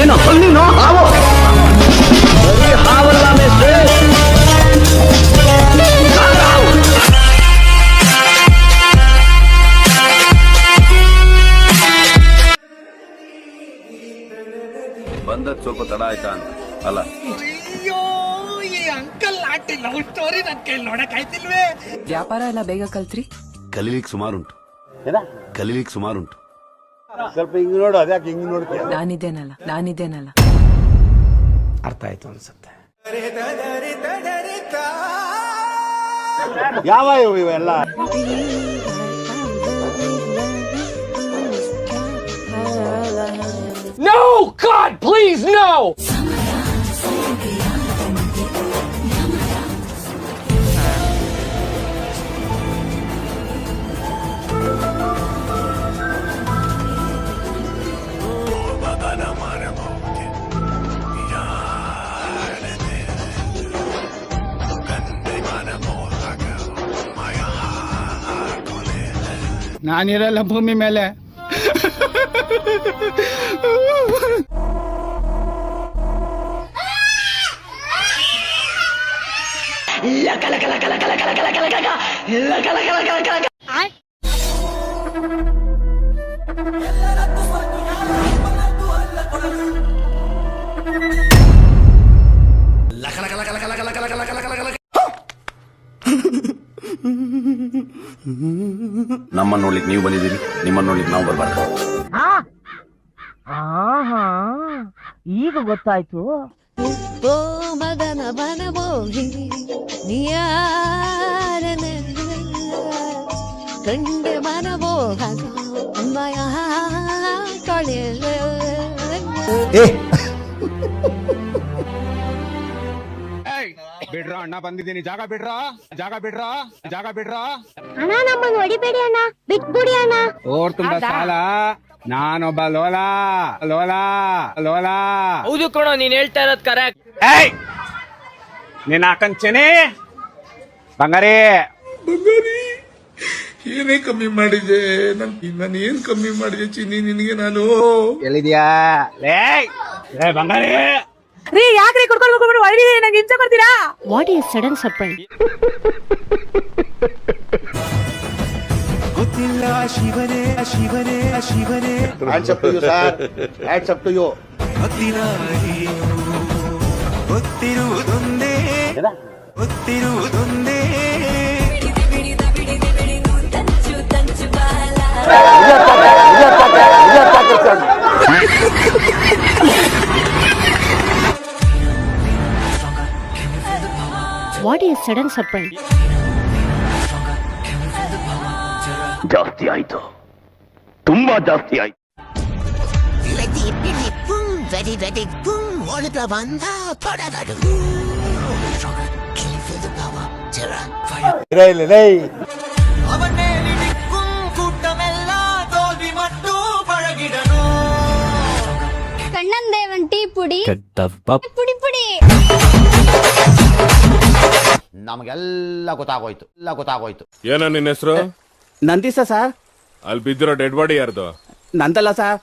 ಏನು ನೀನು ಹಾವು ಬರೀ ಹಾವಲ್ಲ ಮೇಸ್ಟ್ರೆ ಬಂದದ್ ಸ್ವಲ್ಪ ತಡ ಆಯ್ತಾ ಅಂತ ಅಲ್ಲ. ಅಯ್ಯೋ ಈ ಅಂಕಲ್ ಆಂಟಿ ಲವ್ ಸ್ಟೋರಿ ನನ್ ಕೈ ನೋಡಕ್ ಆಯ್ತಿಲ್ವೇ. ವ್ಯಾಪಾರ ಎಲ್ಲ ಬೇಗ ಕಲ್ತ್ರಿ? ಕಲೀಲಿಕ್ಕೆ ಸುಮಾರುಂಟು. ಸ್ವಲ್ಪ ಹಿಂಗ್ ನೋಡು, ಅದ್ಯಾಕೆ ಹಿಂಗ್ ನೋಡ್ತೀಯ? ನಾನಿದ್ದೇನಲ್ಲ ಅರ್ಥ ಆಯ್ತು ಅನ್ಸುತ್ತೆ. ಯಾವ ಇವೆಲ್ಲ No, God, please, no! ನಾನಿರಲ್ಲ ಭೂಮಿ ಮೇಲೆ. ನಮ್ಮನ್ನ ನೋಡ್ಲಿಕ್ಕೆ ನೀವು ಬಂದಿದ್ದೀರಿ, ನಿಮ್ಮನ್ನ ನೋಡ್ಲಿಕ್ಕೆ ನಾವು ಬರ್ಬಾರ್ದು. ಈಗ ಗೊತ್ತಾಯ್ತು. ಓ ಮದನ ಬನಮೋಹಿ ನಿಯಾರನ ಕಂಡೆ ಮನಮೋಹ ಮಯ ಕಳೆಯ ಬಿಡ್ರ ಅಣ್ಣ ಬಂದಿದ್ದೀನಿ, ಜಾಗ ಬಿಡ್ರ. ಅಣ್ಣ ನಮ್ಮನ್ನು ಹೊಡಿಬೇಡಿ ಅಣ್ಣ, ಬಿಟ್ಬಿಡಿ ಅಣ್ಣ. ಓರ್ ತುಂಬಾ ಸಾಲ. ನಾನೊಬ್ಬ ಲೋಲಾ. ಹೌದು ಕಣೋ, ನೀನ್ ಹೇಳ್ತಾ ಇರೋದ್ ಕರೆಕ್ಟ್. ನಿನ್ನ ಹಾಕಂಚೇನೆ ಬಂಗಾರಿ. ಏನೇ ಕಮ್ಮಿ ಮಾಡಿದೆ? ನಾನು ಏನ್ ಕಮ್ಮಿ ಮಾಡಿದೆ ಚಿನ್ನಿ ನಿನಗೆ? ನಾನು ಎಲ್ಲಿದ್ಯಾ ಲೇ ಬಂಗಾರಿ? ರೀ ಯಾಕ್ರಿ ಕುಡ್ಕೊಂಡು ಹೊರಗಿದೆ, ನಂಗೆ ಹಿಂಸೆ ಕೊಡ್ತೀರಾ? What is sudden surprise? ಗೊತ್ತಿಲ್ಲ ಶಿವನೇ. Hands up to you sir, hands up to you. ಗೊತ್ತಿರುವುದೊಂದೇ ವಾಟ್ ಈಸ್ ಸಡನ್ ಸರ್ಪ್ರೈಸ್? ಜಾಸ್ತಿ ಆಯ್ತು, ತುಂಬಾ ಜಾಸ್ತಿ ಆಯ್ತು. ಕಣ್ಣನ್ ದೇವನ್ ಟೀ ಪುಡಿ ಪುಡಿ ಪುಡಿ. ನಮಗೆಲ್ಲ ಗೊತ್ತಾಗೋಯ್ತು. ಏನ ನಿನ್ನ ಹೆಸರು? ನಂದಿಸ ಸರ್. ಅಲ್ಲಿ ಬಿದ್ದಿರೋ ಡೆಡ್ ಬಾಡಿ ಯಾರ್ದು? ನಂದಲ್ಲ ಸರ್.